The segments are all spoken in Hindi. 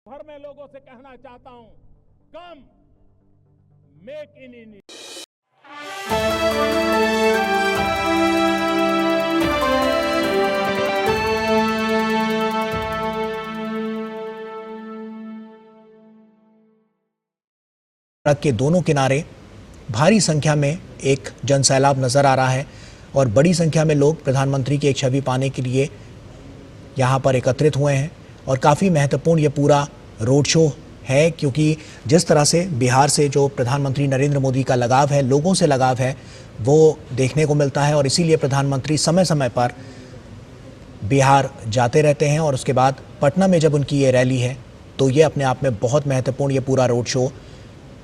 भर में लोगों से कहना चाहता हूं, कम मेक इन इंडिया। सड़क के दोनों किनारे भारी संख्या में एक जनसैलाब नजर आ रहा है और बड़ी संख्या में लोग प्रधानमंत्री की एक छवि पाने के लिए यहां पर एकत्रित हुए हैं और काफ़ी महत्वपूर्ण ये पूरा रोड शो है, क्योंकि जिस तरह से बिहार से जो प्रधानमंत्री नरेंद्र मोदी का लगाव है, लोगों से लगाव है, वो देखने को मिलता है और इसीलिए प्रधानमंत्री समय समय पर बिहार जाते रहते हैं और उसके बाद पटना में जब उनकी ये रैली है तो ये अपने आप में बहुत महत्वपूर्ण ये पूरा रोड शो।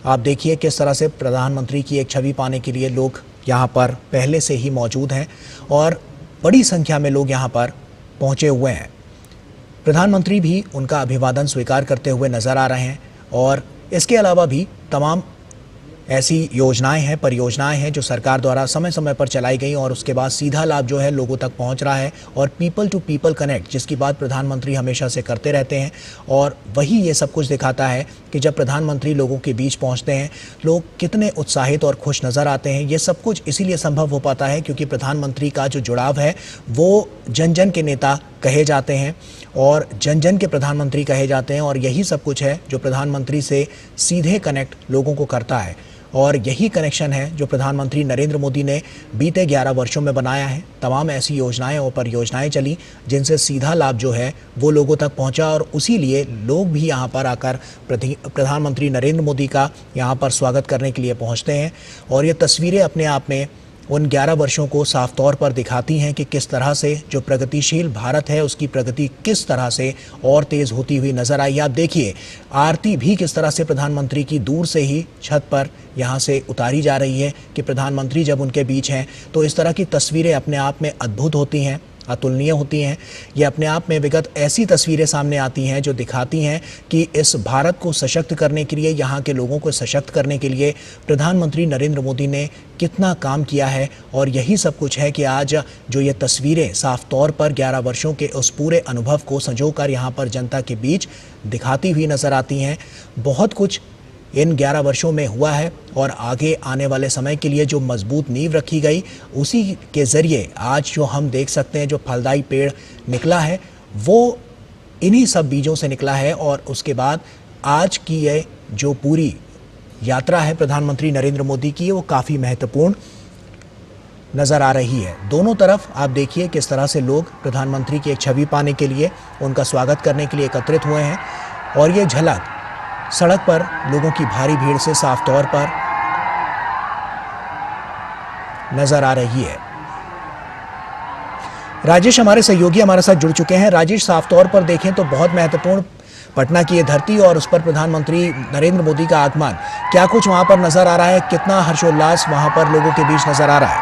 आप देखिए किस तरह से प्रधानमंत्री की एक छवि पाने के लिए लोग यहाँ पर पहले से ही मौजूद हैं और बड़ी संख्या में लोग यहाँ पर पहुँचे हुए हैं। प्रधानमंत्री भी उनका अभिवादन स्वीकार करते हुए नजर आ रहे हैं और इसके अलावा भी तमाम ऐसी योजनाएं हैं, परियोजनाएं हैं जो सरकार द्वारा समय समय पर चलाई गई और उसके बाद सीधा लाभ जो है लोगों तक पहुंच रहा है और पीपल टू पीपल कनेक्ट, जिसकी बात प्रधानमंत्री हमेशा से करते रहते हैं और वही ये सब कुछ दिखाता है कि जब प्रधानमंत्री लोगों के बीच पहुंचते हैं लोग कितने उत्साहित और खुश नज़र आते हैं। ये सब कुछ इसीलिए संभव हो पाता है क्योंकि प्रधानमंत्री का जो जुड़ाव है वो जन जन के नेता कहे जाते हैं और जन जन के प्रधानमंत्री कहे जाते हैं और यही सब कुछ है जो प्रधानमंत्री से सीधे कनेक्ट लोगों को करता है और यही कनेक्शन है जो प्रधानमंत्री नरेंद्र मोदी ने बीते 11 वर्षों में बनाया है। तमाम ऐसी योजनाएं और परियोजनाएं चली जिनसे सीधा लाभ जो है वो लोगों तक पहुंचा और उसी लिए लोग भी यहां पर आकर प्रधानमंत्री नरेंद्र मोदी का यहां पर स्वागत करने के लिए पहुंचते हैं और ये तस्वीरें अपने आप में उन 11 वर्षों को साफ तौर पर दिखाती हैं कि किस तरह से जो प्रगतिशील भारत है उसकी प्रगति किस तरह से और तेज़ होती हुई नज़र आई। आप देखिए आरती भी किस तरह से प्रधानमंत्री की दूर से ही छत पर यहाँ से उतारी जा रही है कि प्रधानमंत्री जब उनके बीच हैं तो इस तरह की तस्वीरें अपने आप में अद्भुत होती हैं, अतुलनीय होती हैं। ये अपने आप में विगत ऐसी तस्वीरें सामने आती हैं जो दिखाती हैं कि इस भारत को सशक्त करने के लिए, यहाँ के लोगों को सशक्त करने के लिए प्रधानमंत्री नरेंद्र मोदी ने कितना काम किया है और यही सब कुछ है कि आज जो ये तस्वीरें साफ तौर पर 11 वर्षों के उस पूरे अनुभव को संजोकर यहाँ पर जनता के बीच दिखाती हुई नज़र आती हैं। बहुत कुछ इन 11 वर्षों में हुआ है और आगे आने वाले समय के लिए जो मजबूत नींव रखी गई उसी के ज़रिए आज जो हम देख सकते हैं जो फलदायी पेड़ निकला है वो इन्हीं सब बीजों से निकला है और उसके बाद आज की ये जो पूरी यात्रा है प्रधानमंत्री नरेंद्र मोदी की वो काफ़ी महत्वपूर्ण नज़र आ रही है। दोनों तरफ आप देखिए किस तरह से लोग प्रधानमंत्री की एक छवि पाने के लिए, उनका स्वागत करने के लिए एकत्रित हुए हैं और ये झलक सड़क पर लोगों की भारी भीड़ से साफ तौर पर नजर आ रही है। राजेश हमारे सहयोगी हमारे साथ जुड़ चुके हैं। राजेश, साफ तौर पर देखें तो बहुत महत्वपूर्ण पटना की ये धरती और उस पर प्रधानमंत्री नरेंद्र मोदी का आगमन, क्या कुछ वहां पर नजर आ रहा है? कितना हर्षोल्लास वहां पर लोगों के बीच नजर आ रहा है?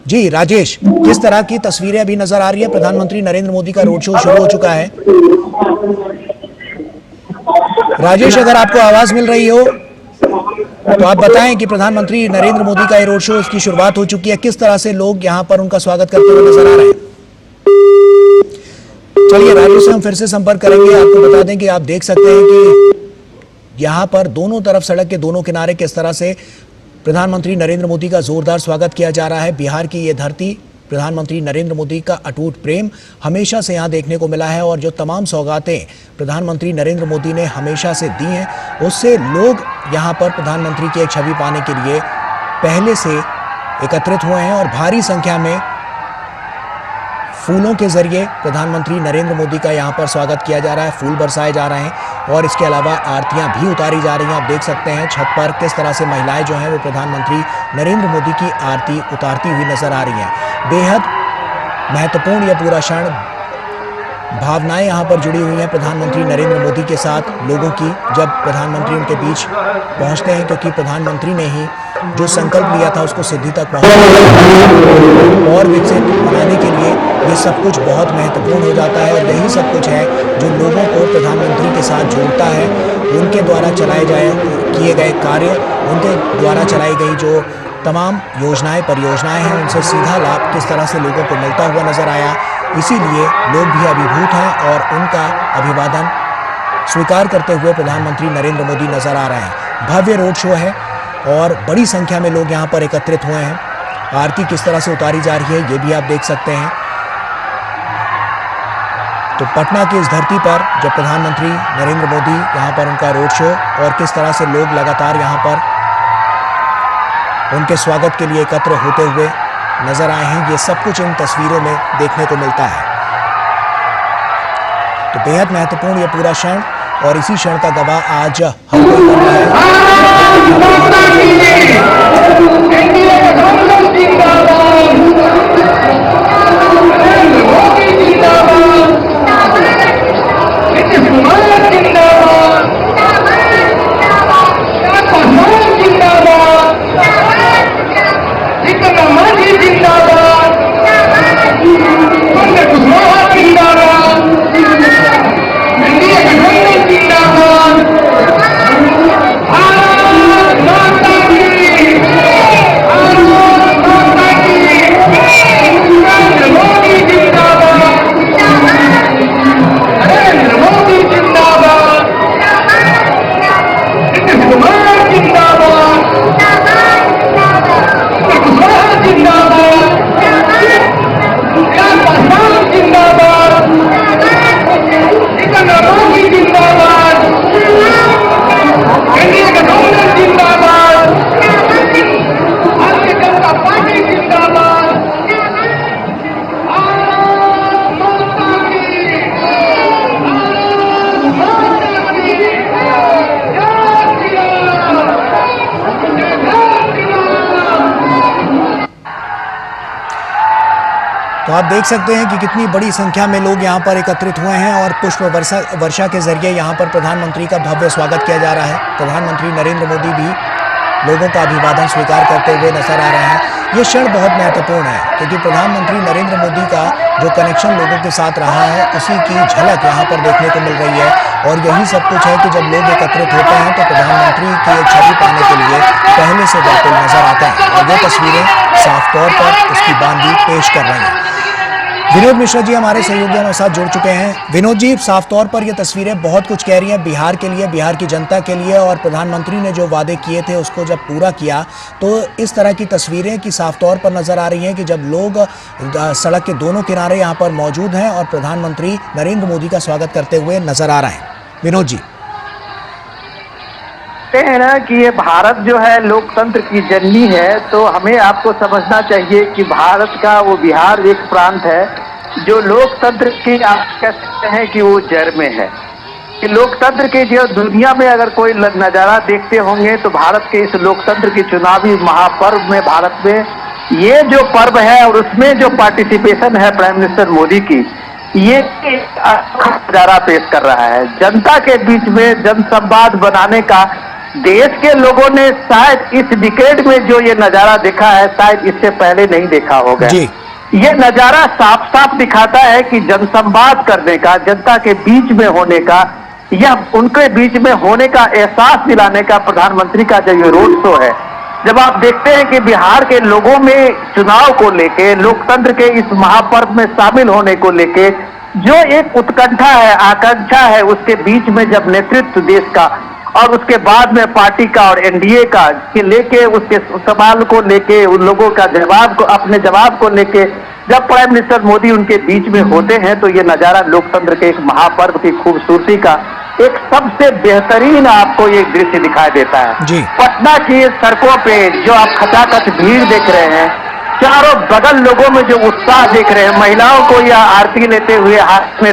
जी राजेश, किस तरह की तस्वीरें अभी नजर आ रही है? प्रधानमंत्री नरेंद्र मोदी का रोड शो शुरू हो चुका है। राजेश, अगर आपको आवाज मिल रही हो तो आप बताएं कि प्रधानमंत्री नरेंद्र मोदी का ये रोड शो, इसकी शुरुआत हो चुकी है, किस तरह से लोग यहां पर उनका स्वागत करते हुए नजर आ रहे हैं? चलिए राजेश से हम फिर से संपर्क करेंगे। आपको बता दें कि आप देख सकते हैं कि यहां पर दोनों तरफ सड़क के दोनों किनारे किस तरह से प्रधानमंत्री नरेंद्र मोदी का जोरदार स्वागत किया जा रहा है। बिहार की ये धरती, प्रधानमंत्री नरेंद्र मोदी का अटूट प्रेम हमेशा से यहाँ देखने को मिला है और जो तमाम सौगातें प्रधानमंत्री नरेंद्र मोदी ने हमेशा से दी हैं उससे लोग यहाँ पर प्रधानमंत्री की एक छवि पाने के लिए पहले से एकत्रित हुए हैं और भारी संख्या में फूलों के जरिए प्रधानमंत्री नरेंद्र मोदी का यहाँ पर स्वागत किया जा रहा है, फूल बरसाए जा रहे हैं और इसके अलावा आरतियाँ भी उतारी जा रही हैं। आप देख सकते हैं छत पर किस तरह से महिलाएं जो हैं वो प्रधानमंत्री नरेंद्र मोदी की आरती उतारती हुई नजर आ रही हैं। बेहद महत्वपूर्ण यह पूरा क्षण, भावनाएं यहाँ पर जुड़ी हुई हैं प्रधानमंत्री नरेंद्र मोदी के साथ लोगों की, जब प्रधानमंत्री उनके बीच पहुँचते हैं, क्योंकि प्रधानमंत्री ने ही जो संकल्प लिया था उसको सिद्धि तक पहुँचाने और विकसित बनाने के लिए ये सब कुछ बहुत महत्वपूर्ण हो जाता है और यही सब कुछ है जो लोगों को प्रधानमंत्री के साथ जोड़ता है। उनके द्वारा किए गए कार्य, उनके द्वारा चलाई गई जो तमाम योजनाएं परियोजनाएं हैं उनसे सीधा लाभ किस तरह से लोगों को मिलता हुआ नजर आया। इसीलिए लोग भी अभिभूत हैं और उनका अभिवादन स्वीकार करते हुए प्रधानमंत्री नरेंद्र मोदी नजर आ रहे हैं। भव्य रोड शो है और बड़ी संख्या में लोग यहां पर एकत्रित हुए हैं। आरती किस तरह से उतारी जा रही है ये भी आप देख सकते हैं। तो पटना की इस धरती पर जब प्रधानमंत्री नरेंद्र मोदी यहां पर उनका रोड शो और किस तरह से लोग लगातार यहां पर उनके स्वागत के लिए एकत्र होते हुए नजर आए हैं, ये सब कुछ इन तस्वीरों में देखने को मिलता है। तो बेहद महत्वपूर्ण ये पूरा क्षण और इसी क्षण का गवाह आज हम लोग बन रहे तो आप देख सकते हैं कि कितनी बड़ी संख्या में लोग यहां पर एकत्रित हुए हैं और पुष्प वर्षा के जरिए यहां पर प्रधानमंत्री का भव्य स्वागत किया जा रहा है। प्रधानमंत्री नरेंद्र मोदी भी लोगों का अभिवादन स्वीकार करते हुए नजर आ रहे हैं। ये क्षण बहुत महत्वपूर्ण है क्योंकि प्रधानमंत्री नरेंद्र मोदी का जो कनेक्शन लोगों के साथ रहा है उसी की झलक यहाँ पर देखने को मिल रही है और यही सब कुछ है कि जब लोग एकत्रित होते हैं तो प्रधानमंत्री की एक छवि पाने के लिए पहले से व्याकुल नजर आते हैं और ये तस्वीरें साफ तौर पर उसकी बानगी पेश कर रही हैं। विनोद मिश्रा जी हमारे सहयोगी हमारे साथ जुड़ चुके हैं। विनोद जी, साफ तौर पर ये तस्वीरें बहुत कुछ कह रही हैं बिहार के लिए, बिहार की जनता के लिए, और प्रधानमंत्री ने जो वादे किए थे उसको जब पूरा किया तो इस तरह की तस्वीरें की साफ तौर पर नजर आ रही हैं कि जब लोग सड़क के दोनों किनारे यहाँ पर मौजूद हैं और प्रधानमंत्री नरेंद्र मोदी का स्वागत करते हुए नजर आ रहे हैं। विनोद जी, है ना कि ये भारत जो है लोकतंत्र की जननी है, तो हमें आपको समझना चाहिए कि भारत का वो बिहार एक प्रांत है जो लोकतंत्र की आप कह सकते हैं कि वो जड़ में है। कि लोकतंत्र के जो दुनिया में अगर कोई नजारा देखते होंगे तो भारत के इस लोकतंत्र की चुनावी महापर्व में भारत में ये जो पर्व है और उसमें जो पार्टिसिपेशन है प्राइम मिनिस्टर मोदी की, ये नजारा पेश कर रहा है। जनता के बीच में जनसंवाद बनाने का देश के लोगों ने शायद इस डिकेड में जो ये नजारा देखा है शायद इससे पहले नहीं देखा होगा। ये नजारा साफ साफ दिखाता है कि जनसंवाद करने का, जनता के बीच में होने का, या उनके बीच में होने का एहसास दिलाने का प्रधानमंत्री का जो ये रोड शो है, जब आप देखते हैं कि बिहार के लोगों में चुनाव को लेके, लोकतंत्र के इस महापर्व में शामिल होने को लेके जो एक उत्कंठा है, आकांक्षा है, उसके बीच में जब नेतृत्व देश का और उसके बाद में पार्टी का और एनडीए का के लेके उसके सवाल को लेके, उन लोगों का जवाब को, अपने जवाब को लेके जब प्राइम मिनिस्टर मोदी उनके बीच में होते हैं तो ये नजारा लोकतंत्र के एक महापर्व की खूबसूरती का एक सबसे बेहतरीन आपको ये दृश्य दिखाई देता है। पटना की सड़कों पे जो आप खचाखच भीड़ देख रहे हैं, चारों बगल लोगों में जो उत्साह देख रहे हैं, महिलाओं को या आरती लेते हुए, हाथ में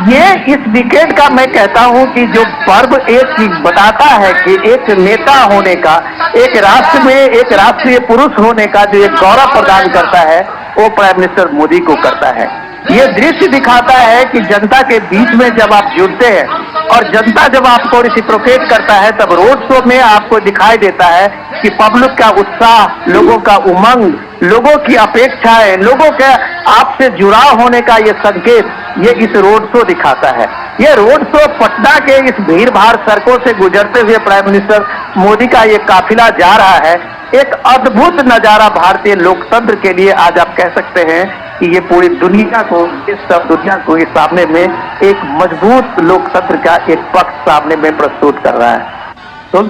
ये इस डिकेड का मैं कहता हूं कि जो पर्व एक बताता है कि एक नेता होने का, एक राष्ट्र में एक राष्ट्रीय पुरुष होने का जो एक गौरव प्रदान करता है वो प्राइम मिनिस्टर मोदी को करता है। ये दृश्य दिखाता है कि जनता के बीच में जब आप जुड़ते हैं और जनता जब आपको रिसिप्रोकेट करता है तब रोड शो में आपको दिखाई देता है कि पब्लिक का उत्साह, लोगों का उमंग, लोगों की अपेक्षाएं, लोगों के आपसे जुड़ाव होने का ये संकेत ये इस रोड शो दिखाता है। ये रोड शो पटना के इस भीड़ भाड़ सड़कों से गुजरते हुए प्राइम मिनिस्टर मोदी का ये काफिला जा रहा है, एक अद्भुत नजारा भारतीय लोकतंत्र के लिए आज आप कह सकते हैं कि ये पूरी दुनिया को, इस सब दुनिया को इस सामने में एक मजबूत लोकतंत्र का एक पक्ष सामने में प्रस्तुत कर रहा है। तो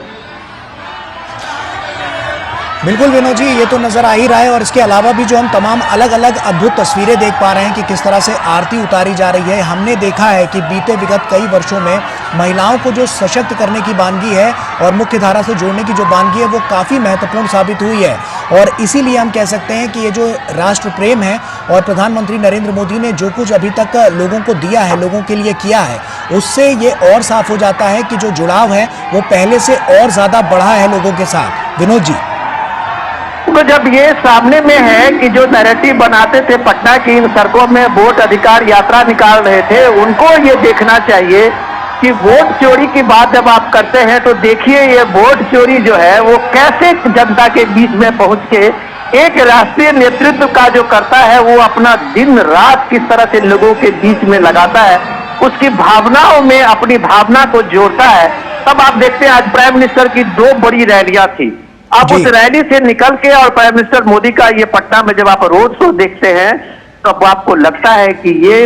बिल्कुल विनोद जी, ये तो नजर आ ही रहा है। और इसके अलावा भी जो हम तमाम अलग अलग अद्भुत तस्वीरें देख पा रहे हैं कि किस तरह से आरती उतारी जा रही है। हमने देखा है कि बीते विगत कई वर्षों में महिलाओं को जो सशक्त करने की बानगी है और मुख्य धारा से जोड़ने की जो बानगी है वो काफ़ी महत्वपूर्ण साबित हुई है। और इसीलिए हम कह सकते हैं कि ये जो राष्ट्र प्रेम है और प्रधानमंत्री नरेंद्र मोदी ने जो कुछ अभी तक लोगों को दिया है, लोगों के लिए किया है, उससे ये और साफ हो जाता है कि जो जुड़ाव है वो पहले से और ज़्यादा बढ़ा है लोगों के साथ। विनोद जी, तो जब ये सामने में है कि जो नैरेटिव बनाते थे पटना की इन सड़कों में वोट अधिकार यात्रा निकाल रहे थे, उनको ये देखना चाहिए कि वोट चोरी की बात जब आप करते हैं तो देखिए ये वोट चोरी जो है वो कैसे जनता के बीच में पहुंच के एक राष्ट्रीय नेतृत्व का जो करता है वो अपना दिन रात किस तरह से लोगों के बीच में लगाता है, उसकी भावनाओं में अपनी भावना को जोड़ता है। तब आप देखते हैं आज प्राइम मिनिस्टर की 2 बड़ी रैलियां थी। आप उस रैली से निकल के और प्राइम मिनिस्टर मोदी का ये पटना में जब आप रोड शो देखते हैं तो अब आपको लगता है कि ये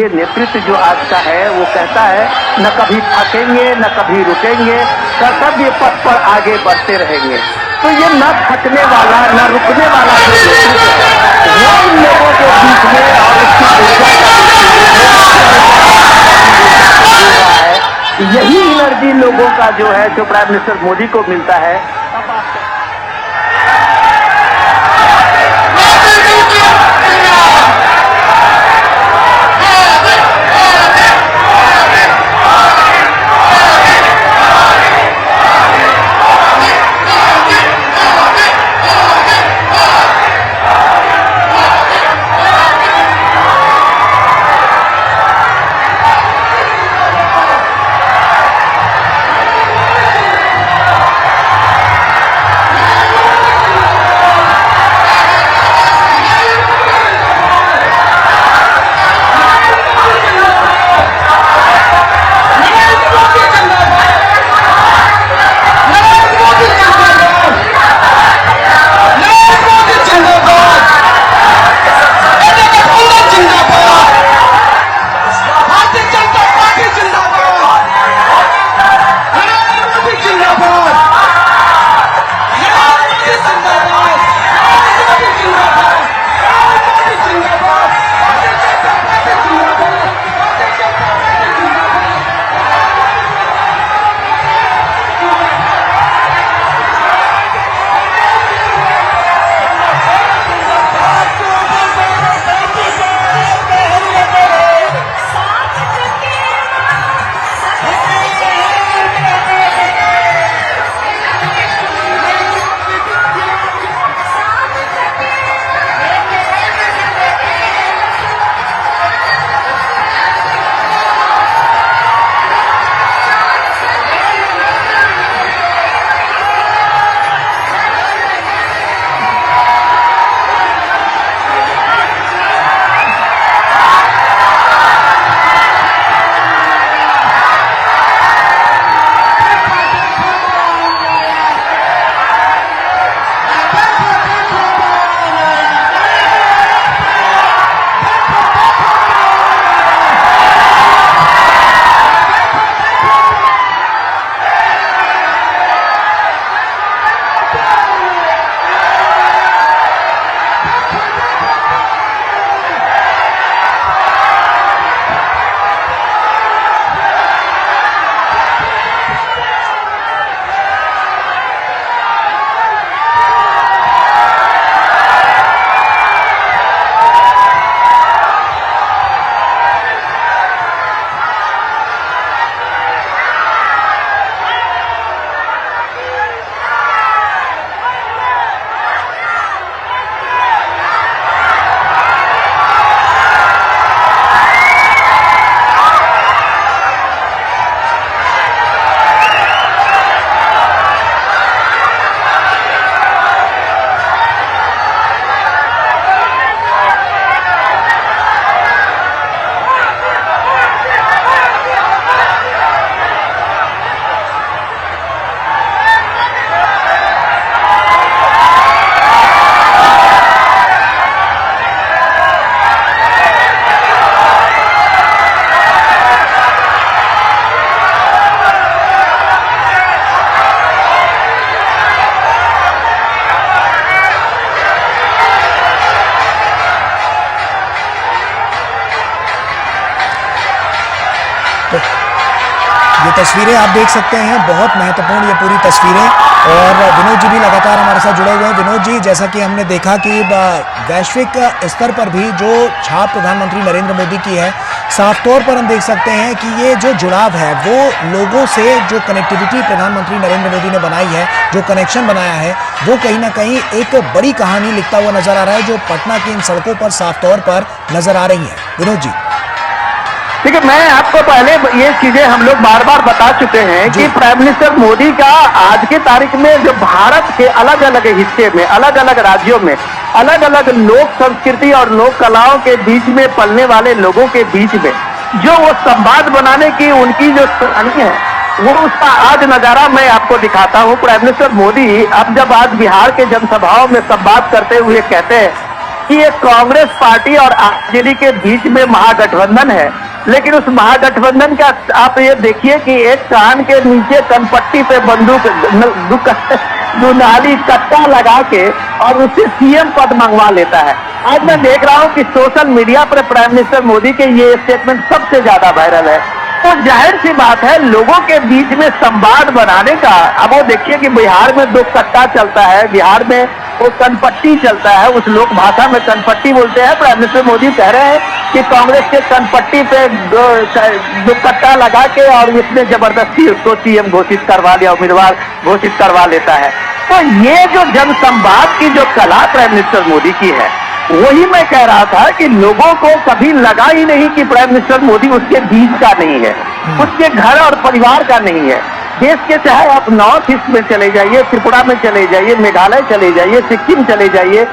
नेतृत्व जो आज का है वो कहता है न कभी थकेंगे न कभी रुकेंगे, कर्तव्य पथ पर आगे बढ़ते रहेंगे। तो ये न थकने वाला न रुकने वाला जो नेतृत्व है वो इन लोगों के बीच में और उसकी यही एनर्जी लोगों का जो है जो प्राइम मिनिस्टर मोदी को मिलता है। ये तस्वीरें आप देख सकते हैं, बहुत महत्वपूर्ण ये पूरी तस्वीरें। और विनोद जी भी लगातार हमारे साथ जुड़े हुए हैं। विनोद जी, जैसा कि हमने देखा कि वैश्विक स्तर पर भी जो छाप प्रधानमंत्री नरेंद्र मोदी की है, साफ तौर पर हम देख सकते हैं कि ये जो जुड़ाव है वो लोगों से, जो कनेक्टिविटी प्रधानमंत्री नरेंद्र मोदी ने बनाई है, जो कनेक्शन बनाया है, वो कहीं ना कहीं एक बड़ी कहानी लिखता हुआ नजर आ रहा है, जो पटना की इन सड़कों पर साफ तौर पर नजर आ रही है। विनोद जी, देखिए, मैं आपको पहले ये चीजें हम लोग बार बार बता चुके हैं कि प्राइम मिनिस्टर मोदी का आज की तारीख में जो भारत के अलग अलग हिस्से में, अलग अलग राज्यों में, अलग अलग लोक संस्कृति और लोक कलाओं के बीच में पलने वाले लोगों के बीच में जो वो संवाद बनाने की उनकी जो कहानी है, वो उसका आज नजारा मैं आपको दिखाता हूँ। प्राइम मिनिस्टर मोदी अब जब आज बिहार के जनसभाओं में संवाद करते हुए कहते हैं कि ये कांग्रेस पार्टी और आरजेडी के बीच में महागठबंधन है, लेकिन उस महागठबंधन का आप ये देखिए कि एक कान के नीचे कनपट्टी पे बंदूक दुनाली कट्टा लगा के और उससे सीएम पद मंगवा लेता है। आज मैं देख रहा हूं कि सोशल मीडिया पर प्राइम मिनिस्टर मोदी के ये स्टेटमेंट सबसे ज्यादा वायरल है। तो जाहिर सी बात है, लोगों के बीच में संवाद बनाने का। अब वो देखिए कि बिहार में दो कट्टा चलता है, बिहार में वो कनपट्टी चलता है, उस लोक भाषा में कनपट्टी बोलते हैं। प्राइम मिनिस्टर मोदी कह रहे हैं कि कांग्रेस के कनपट्टी पे दो कट्टा लगा के और इसने जबरदस्ती उसको सीएम घोषित करवा लिया, उम्मीदवार घोषित करवा लेता है। तो ये जो जन संवाद की जो कला प्राइम मिनिस्टर मोदी की है, वही मैं कह रहा था कि लोगों को कभी लगा ही नहीं कि प्राइम मिनिस्टर मोदी उसके बीच का नहीं है, उसके घर और परिवार का नहीं है। देश के चाहे आप नॉर्थ ईस्ट में चले जाइए, त्रिपुरा में चले जाइए, मेघालय चले जाइए, सिक्किम चले जाइए,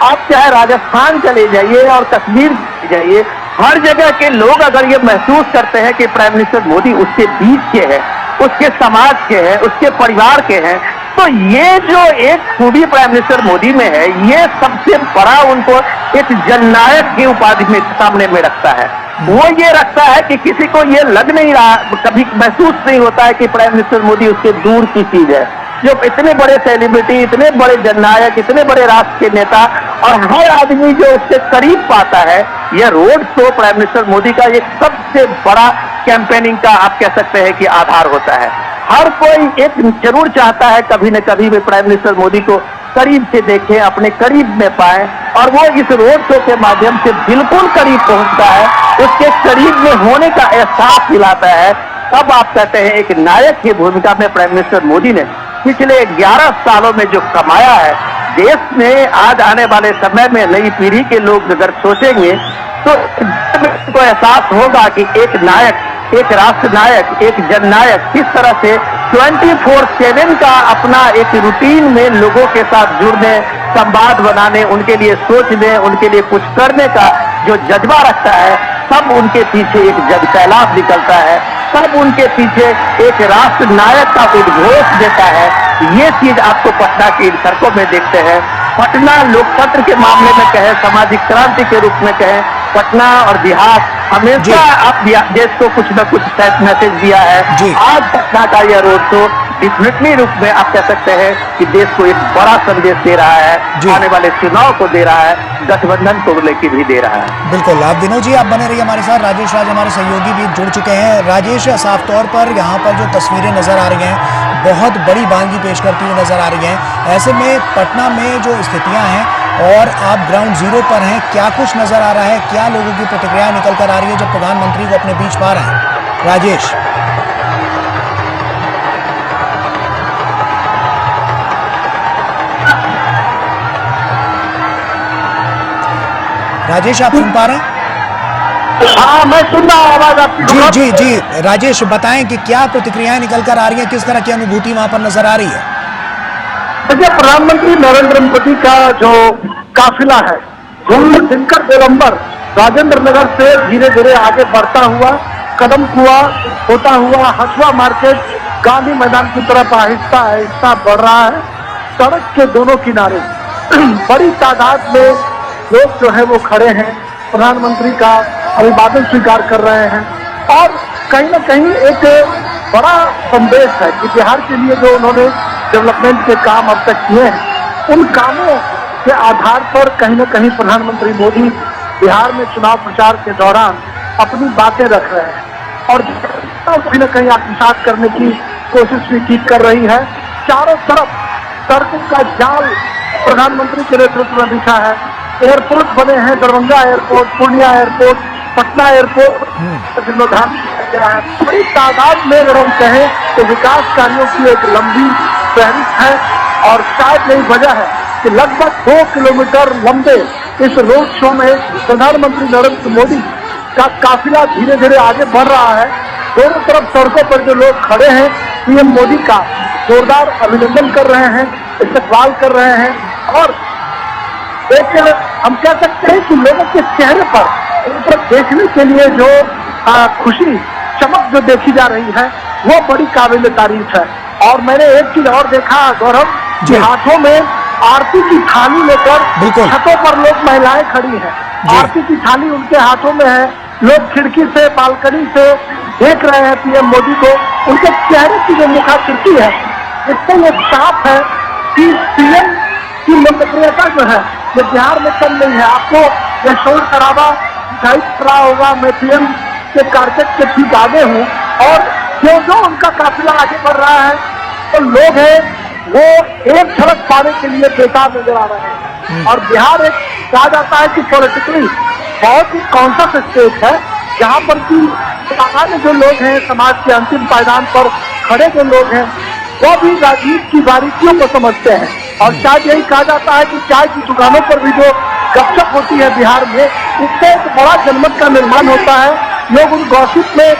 आप चाहे राजस्थान चले जाइए और कश्मीर जाइए, हर जगह के लोग अगर ये महसूस करते हैं कि प्राइम मिनिस्टर मोदी उसके बीच के हैं, उसके समाज के हैं, उसके परिवार के हैं, तो ये जो एक खूबी प्राइम मिनिस्टर मोदी में है, ये सबसे बड़ा उनको एक जननायक की उपाधि में सामने में रखता है। वो ये रखता है कि किसी को ये लग नहीं रहा, कभी महसूस नहीं होता है कि प्राइम मिनिस्टर मोदी उसके दूर की चीज है। जो इतने बड़े सेलिब्रिटी, इतने बड़े जननायक, इतने बड़े राष्ट्र के नेता और हर आदमी जो उससे करीब पाता है, यह road show prime minister Modi का एक सबसे बड़ा कैंपेनिंग का आप कह सकते हैं कि आधार होता है। हर कोई एक जरूर चाहता है कभी न कभी भी प्राइम मिनिस्टर मोदी को करीब से देखें, अपने करीब में पाएं, और वो इस रोड शो के माध्यम से बिल्कुल करीब पहुंचता है, उसके करीब में होने का एहसास दिलाता है। तब आप कहते हैं एक नायक की भूमिका में प्राइम मिनिस्टर मोदी ने पिछले 11 सालों में जो कमाया है, देश में आज आने वाले समय में नई पीढ़ी के लोग अगर सोचेंगे तो को एहसास होगा कि एक नायक, एक राष्ट्र नायक, एक जननायक किस तरह से 24/7 का अपना एक रूटीन में लोगों के साथ जुड़ने, संवाद बनाने, उनके लिए सोचने, उनके लिए कुछ करने का जो जज्बा रखता है, सब उनके पीछे एक जन सैलाब निकलता है, सब उनके पीछे एक राष्ट्र नायक का उद्घोष देता है। ये चीज आपको पटना की इन सड़कों में देखते हैं। पटना लोकतंत्र के मामले में कहें, सामाजिक क्रांति के रूप में कहें, पटना और बिहार हमेशा आप देश को कुछ न कुछ मैसेज दिया है। आज पटना का यह रोड शो डेफिनेटली रूप में आप कह सकते हैं कि देश को एक बड़ा संदेश दे रहा है, आने वाले चुनाव को दे रहा है, गठबंधन को लेकर भी दे रहा है। बिल्कुल। आप विनोद जी आप बने रहिए हमारे साथ। राजेश राज हमारे सहयोगी भी जुड़ चुके हैं। राजेश, साफ तौर पर यहाँ पर जो तस्वीरें नजर आ रही हैं, बहुत बड़ी बानगी पेश करती हुई नजर आ रही हैं। ऐसे में पटना में जो स्थितियां हैं और आप ग्राउंड जीरो पर हैं, क्या कुछ नजर आ रहा है, क्या लोगों की प्रतिक्रियाएं निकल कर आ रही है जब प्रधानमंत्री को अपने बीच पा रहे हैं? राजेश राजेश आप सुन पा रहे हैं? हाँ, मैं सुन रहा हूँ आवाज आपकी। जी जी जी राजेश, बताएं कि क्या प्रतिक्रियाएं निकल कर आ रही हैं, किस तरह की अनुभूति वहां पर नजर आ रही है? देखिए, प्रधानमंत्री नरेंद्र मोदी का जो काफिला है, जो दिनकर गोलंबर राजेंद्र नगर से धीरे धीरे आगे बढ़ता हुआ, कदम कुआ होता हुआ हसुआ मार्केट गांधी मैदान की तरफ आहिस्ता आहिस्ता बढ़ रहा है। सड़क के दोनों किनारे बड़ी तादाद में लोग जो है वो खड़े हैं, प्रधानमंत्री का अभिवादन स्वीकार कर रहे हैं और कहीं ना कहीं एक बड़ा संदेश है कि बिहार के लिए जो उन्होंने डेवलपमेंट के काम अब तक किए हैं, उन कामों के आधार पर कहीं ना कहीं प्रधानमंत्री मोदी बिहार में चुनाव प्रचार के दौरान अपनी बातें रख रहे हैं। और कहीं न कहीं आत्मसात करने की कोशिश भी कर रही है। चारों तरफ सड़कों का जाल प्रधानमंत्री के नेतृत्व में बिछा है। एयरपोर्ट बने हैं, Darbhanga airport, Purnia airport, Patna airport, जीर्णोद्धार किया गया है। बड़ी तादाद में अगर हम कहें तो विकास कार्यों की एक लंबी फहरिस्त है और शायद यही वजह है कि लगभग 2 किलोमीटर लंबे इस रोड शो में प्रधानमंत्री नरेंद्र मोदी का काफिला धीरे धीरे आगे बढ़ रहा है। दोनों तरफ सड़कों पर जो लोग खड़े हैं पीएम मोदी का जोरदार अभिनंदन कर रहे हैं, इस्तकबाल कर रहे हैं और एक हम कह सकते हैं कि लोगों के चेहरे पर उन पर देखने के लिए जो खुशी चमक जो देखी जा रही है वो बड़ी काबिल तारीफ है। और मैंने एक चीज और देखा गौरव, कि हाथों में आरती की थाली लेकर छतों पर लोग महिलाएं खड़ी हैं, आरती की थाली उनके हाथों में है। लोग खिड़की से बालकनी से देख रहे हैं पीएम मोदी को। उनके चेहरे की जो मुखाकृति है इससे ये साफ है कि पीएम की लोकप्रियता जो है ये बिहार में कम नहीं है। आपको ये शोर शराबा दिखाई पड़ रहा होगा, मैं पीएम के कारपेट के ठीक आगे हूँ और जो उनका काफिला आगे बढ़ रहा है तो लोग हैं वो एक झलक पाने के लिए बेताब नजर आ रहे हैं। और बिहार एक कहा जाता है कि पॉलिटिकली बहुत ही कॉन्शियस स्टेट है जहाँ पर कि सामान्य जो लोग हैं समाज के अंतिम पायदान पर खड़े जो लोग हैं वो भी राजनीति की बारीकियों को समझते हैं। और शायद यही कहा जाता है कि चाय की दुकानों पर भी जो गपशप होती है बिहार में, इससे एक बड़ा जनमत का निर्माण होता है। लोग उन गॉसिप में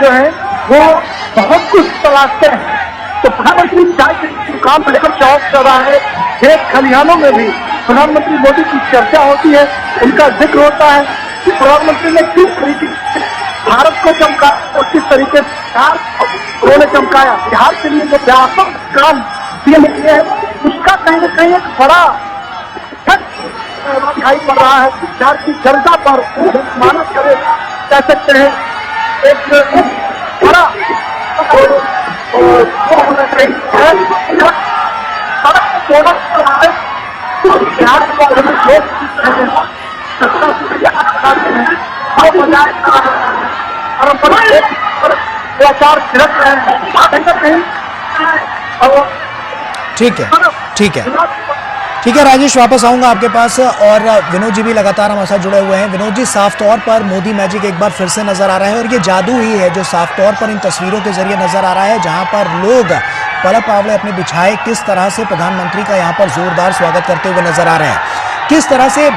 जो है वो बहुत कुछ तलाशते हैं। तो प्रधानमंत्री चाय की दुकान पर लेकर चौक चौराहे है, खेत खलिहानों में भी प्रधानमंत्री मोदी की चर्चा होती है, उनका जिक्र होता है कि प्रधानमंत्री ने किस तरीके से भारत को चमकाया और किस तरीके से उन्होंने चमकाया। बिहार के लिए जो व्यापक काम किए हैं उसका कहीं न कहीं एक बड़ा दिखाई पड़ रहा है। बिहार की जनता पर मानव करे कह सकते हैं एक बड़ा ठीक है राजेश, वापस आऊंगा आपके पास। और विनोद जी भी लगातार हमारे साथ जुड़े हुए हैं। विनोद जी, साफ तौर पर मोदी मैजिक एक बार फिर से नजर आ रहा है और ये जादू ही है जो साफ तौर पर इन तस्वीरों के जरिए नजर आ रहा है, जहां पर लोग पलक पावड़े अपने बिछाए किस तरह से प्रधानमंत्री का यहाँ पर जोरदार स्वागत करते हुए नजर आ रहे हैं। किस तरह से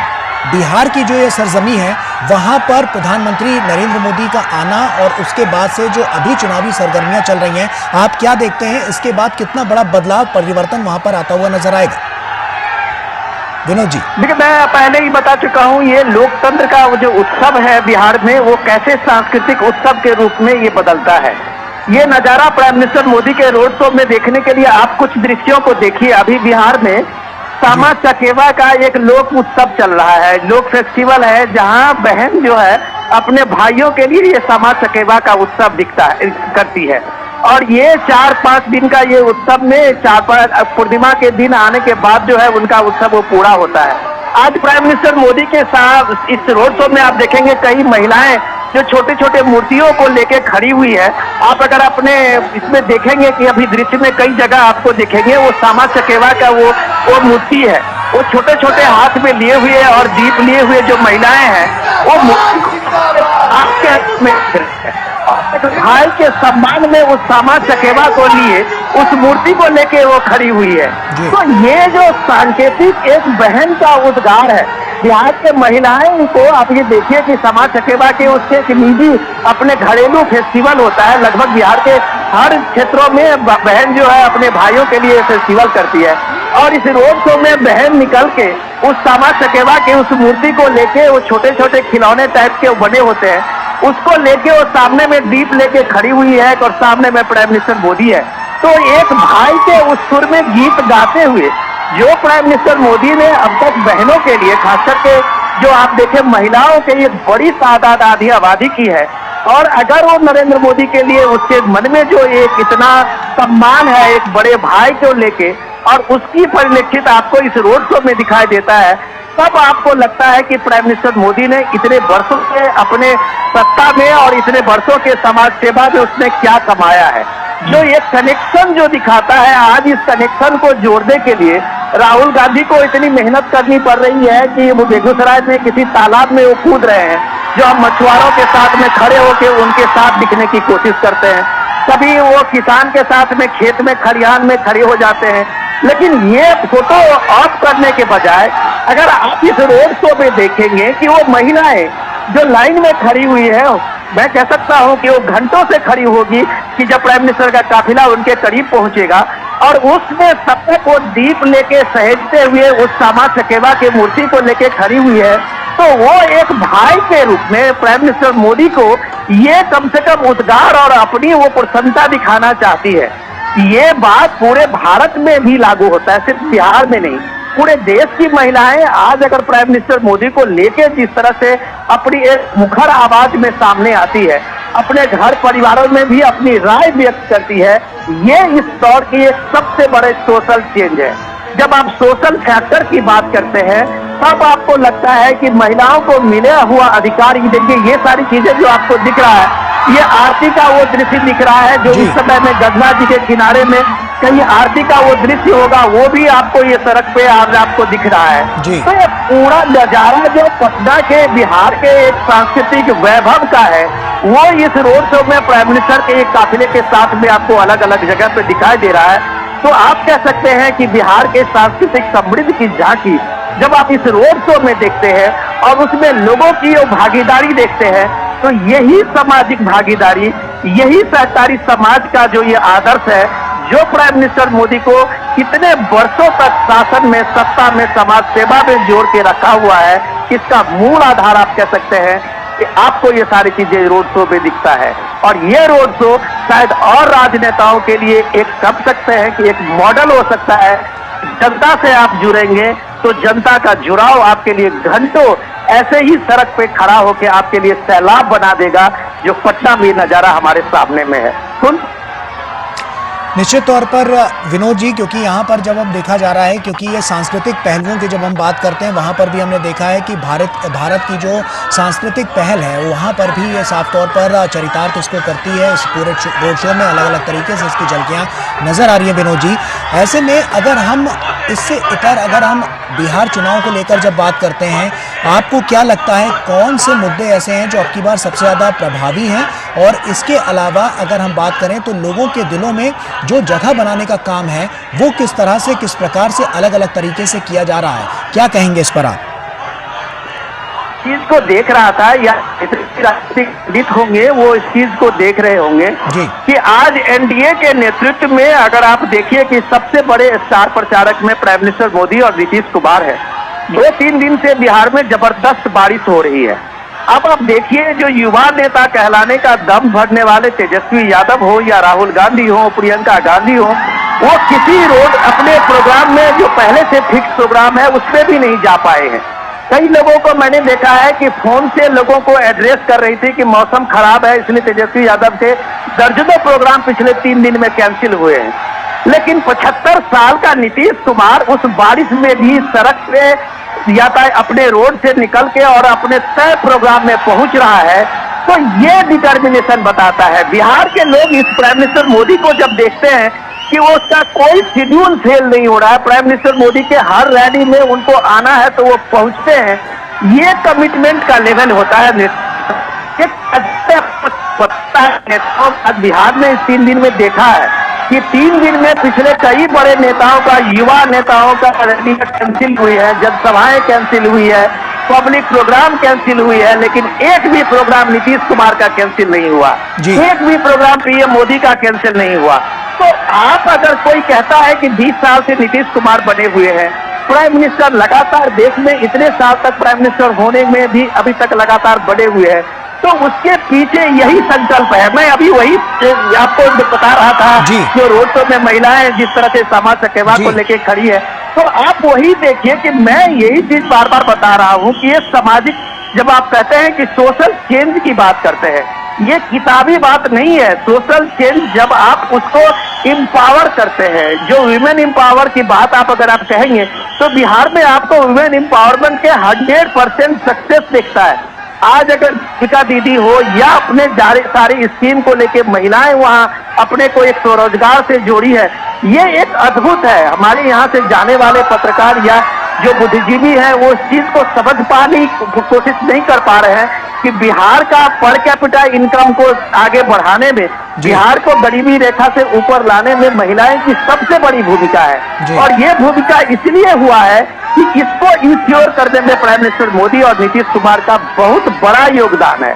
बिहार की जो ये सरजमी है वहां पर प्रधानमंत्री नरेंद्र मोदी का आना और उसके बाद से जो अभी चुनावी सरगर्मियां चल रही हैं, आप क्या देखते हैं इसके बाद कितना बड़ा बदलाव परिवर्तन वहां पर आता हुआ नजर आएगा? विनोद जी, देखिए मैं पहले ही बता चुका हूं, ये लोकतंत्र का जो उत्सव है बिहार में वो कैसे सांस्कृतिक उत्सव के रूप में ये बदलता है। ये नजारा प्राइम मिनिस्टर मोदी के रोड शो में देखने के लिए आप कुछ दृश्यों को देखिए। अभी बिहार में सामा चकेवा का एक लोक उत्सव चल रहा है, लोक फेस्टिवल है, जहां बहन जो है अपने भाइयों के लिए ये सामा चकेवा का उत्सव करती है। और ये 4-5 दिन का ये उत्सव में 4-5 पूर्णिमा के दिन आने के बाद जो है उनका उत्सव वो पूरा होता है। आज प्राइम मिनिस्टर मोदी के साथ इस रोड शो में आप देखेंगे कई महिलाएं जो छोटे छोटे मूर्तियों को लेके खड़ी हुई है। आप अगर अपने इसमें देखेंगे कि अभी दृश्य में कई जगह आपको देखेंगे वो सामा चकेवा का वो मूर्ति है, वो छोटे छोटे हाथ में लिए हुए और दीप लिए हुए जो महिलाएं हैं वो मूर्ति को आपके हाथ में भाई के सम्मान में उस सामा चकेवा को लिए उस मूर्ति को लेके वो खड़ी हुई है। तो ये जो सांकेतिक एक बहन का उद्गार है बिहार के महिलाएं को, आप ये देखिए कि सामा चकेवा के उसके एक निजी अपने घरेलू फेस्टिवल होता है। लगभग बिहार के हर क्षेत्रों में बहन जो है अपने भाइयों के लिए फेस्टिवल करती है और इस रोड शो में बहन निकल के उस सामा चकेवा के उस मूर्ति को लेके वो छोटे छोटे खिलौने टाइप के बने होते हैं उसको लेके वो सामने में दीप लेके खड़ी हुई है और सामने में प्राइम मिनिस्टर मोदी है। तो एक भाई के उस सुर में गीत गाते हुए जो प्राइम मिनिस्टर मोदी ने अब तक बहनों के लिए, खास करके जो आप देखें महिलाओं के लिए बड़ी तादाद आधी आबादी की है, और अगर वो नरेंद्र मोदी के लिए उसके मन में जो एक इतना सम्मान है एक बड़े भाई को लेके और उसकी परिलक्षित आपको इस रोड शो में दिखाई देता है, तब आपको लगता है कि प्राइम मिनिस्टर मोदी ने इतने वर्षों से अपने सत्ता में और इतने वर्षों के समाज सेवा में उसने क्या कमाया है। जो ये कनेक्शन जो दिखाता है, आज इस कनेक्शन को जोड़ने के लिए राहुल गांधी को इतनी मेहनत करनी पड़ रही है कि वो बेगूसराय में किसी तालाब में वो कूद रहे हैं, जो हम मछुआरों के साथ में खड़े होकर उनके साथ दिखने की कोशिश करते हैं। कभी वो किसान के साथ में खेत में खलिहान में खड़े हो जाते हैं। लेकिन ये फोटो ऑफ करने के बजाय अगर आप इस रोड शो में देखेंगे कि वो महिलाएं जो लाइन में खड़ी हुई है, मैं कह सकता हूं कि वो घंटों से खड़ी होगी कि जब प्राइम मिनिस्टर का काफिला उनके करीब पहुंचेगा और उसमें सब तक वो दीप लेके सहेजते हुए उस श्यामा चकेवा की मूर्ति को लेके खड़ी हुई है, तो वो एक भाई के रूप में प्राइम मिनिस्टर मोदी को ये कम से कम उद्गार और अपनी वो प्रसन्नता दिखाना चाहती है। ये बात पूरे भारत में भी लागू होता है, सिर्फ बिहार में नहीं। पूरे देश की महिलाएं आज अगर प्राइम मिनिस्टर मोदी को लेके जिस तरह से अपनी एक मुखर आवाज में सामने आती है, अपने घर परिवारों में भी अपनी राय व्यक्त करती है, ये इस दौर की एक सबसे बड़े सोशल चेंज है। जब आप सोशल फैक्टर की बात करते हैं तब आपको लगता है कि महिलाओं को मिला हुआ अधिकार, ये देखिए ये सारी चीजें जो आपको दिख रहा है, ये आरती का वो दृश्य दिख रहा है जो इस समय में गंगा जी के किनारे में कहीं आरती का वो दृश्य होगा, वो भी आपको ये सड़क पे आज आपको दिख रहा है। तो ये पूरा नजारा जो पटना के बिहार के एक सांस्कृतिक वैभव का है, वो इस रोड शो में प्राइम मिनिस्टर के एक काफिले के साथ में आपको अलग अलग जगह पे दिखाई दे रहा है। तो आप कह सकते हैं कि बिहार के सांस्कृतिक समृद्धि की झांकी जब आप इस रोड शो में देखते हैं और उसमें लोगों की वो भागीदारी देखते हैं, तो यही सामाजिक भागीदारी, यही सहकारी समाज का जो ये आदर्श है, जो प्राइम मिनिस्टर मोदी को कितने वर्षों तक शासन में, सत्ता में, समाज सेवा में जोड़ के रखा हुआ है, इसका मूल आधार आप कह सकते हैं कि आपको ये सारी चीजें रोड शो में दिखता है। और ये रोड शो शायद और राजनेताओं के लिए एक कह सकते हैं कि एक मॉडल हो सकता है। जनता से आप जुड़ेंगे तो जनता का जुड़ाव आपके लिए घंटों ऐसे ही सड़क पे खड़ा होकर आपके लिए सैलाब बना देगा, जो पटना में नजारा हमारे सामने में है। सुन निश्चित तौर पर विनोद जी, क्योंकि यहाँ पर जब अब देखा जा रहा है, क्योंकि ये सांस्कृतिक पहलुओं की जब हम बात करते हैं, वहाँ पर भी हमने देखा है कि भारत की जो सांस्कृतिक पहल है वहाँ पर भी ये साफ तौर पर चरितार्थ इसको करती है। इस पूरे रोड शो में अलग अलग तरीके से इसकी झलकियाँ नजर आ रही है विनोद जी। ऐसे में अगर हम इससे इतर अगर हम बिहार चुनाव को लेकर जब बात करते हैं, आपको क्या लगता है कौन से मुद्दे ऐसे हैं जो अब की बार सबसे ज़्यादा प्रभावी हैं? और इसके अलावा अगर हम बात करें तो लोगों के दिलों में जो जगह बनाने का काम है वो किस तरह से, किस प्रकार से अलग अलग तरीके से किया जा रहा है, क्या कहेंगे इस पर आप? चीज को देख रहा था या राजनीतिक होंगे वो इस चीज को देख रहे होंगे कि आज एनडीए के नेतृत्व में अगर आप देखिए कि सबसे बड़े स्टार प्रचारक में प्राइम मिनिस्टर मोदी और नीतीश कुमार है। 2-3 दिन से बिहार में जबरदस्त बारिश हो रही है। अब आप देखिए जो युवा नेता कहलाने का दम भरने वाले तेजस्वी यादव हो या राहुल गांधी हो, प्रियंका गांधी हो, वो किसी रोड अपने प्रोग्राम में जो पहले से फिक्स प्रोग्राम है उसमें भी नहीं जा पाए हैं। कई लोगों को मैंने देखा है कि फोन से लोगों को एड्रेस कर रही थी कि मौसम खराब है, इसलिए तेजस्वी यादव के दर्जनों प्रोग्राम पिछले 3 दिन में कैंसिल हुए हैं। लेकिन 75 साल का नीतीश कुमार उस बारिश में भी सड़क पे यातायात अपने रोड से निकल के और अपने तय प्रोग्राम में पहुंच रहा है। तो ये डिटर्मिनेशन बताता है। बिहार के लोग इस प्राइम मिनिस्टर मोदी को जब देखते हैं कि वो उसका कोई शेड्यूल फेल नहीं हो रहा है, प्राइम मिनिस्टर मोदी के हर रैली में उनको आना है तो वो पहुंचते हैं, ये कमिटमेंट का लेवल होता है। बिहार में इस 3 दिन में देखा है कि 3 दिन में पिछले कई बड़े नेताओं का, युवा नेताओं का रैली कैंसिल हुई है, जनसभाएं कैंसिल हुई है, पब्लिक प्रोग्राम कैंसिल हुई है, लेकिन एक भी प्रोग्राम नीतीश कुमार का कैंसिल नहीं हुआ, एक भी प्रोग्राम पीएम मोदी का कैंसिल नहीं हुआ। तो आप अगर कोई कहता है कि 20 साल से नीतीश कुमार बने हुए हैं, प्राइम मिनिस्टर लगातार देश में इतने साल तक प्राइम मिनिस्टर होने में भी अभी तक लगातार बने हुए हैं, तो उसके पीछे यही संकल्प है। मैं अभी वही आपको बता रहा था जो रोड शो में महिलाएं जिस तरह से समाज सेवा को लेके खड़ी है, तो आप वही देखिए कि मैं यही चीज बार बार बता रहा हूँ कि ये सामाजिक, जब आप कहते हैं कि सोशल चेंज की बात करते हैं, ये किताबी बात नहीं है। सोशल चेंज जब आप उसको इम्पावर करते हैं, जो विमेन इम्पावर की बात आप अगर आप कहेंगे तो बिहार में आपको विमेन इम्पावरमेंट के 100% सक्सेस दिखता है। आज अगर दीपिका दीदी हो या अपने सारी स्कीम को लेके महिलाएं वहां अपने को एक स्वरोजगार से जोड़ी है, ये एक अद्भुत है। हमारे यहाँ से जाने वाले पत्रकार या जो बुद्धिजीवी है वो इस चीज को समझ पाने की कोशिश नहीं कर पा रहे हैं कि बिहार का पर कैपिटा इनकम को आगे बढ़ाने में, बिहार को गरीबी रेखा से ऊपर लाने में महिलाएं की सबसे बड़ी भूमिका है। और ये भूमिका इसलिए हुआ है कि इसको इंश्योर करने में प्राइम मिनिस्टर मोदी और नीतीश कुमार का बहुत बड़ा योगदान है।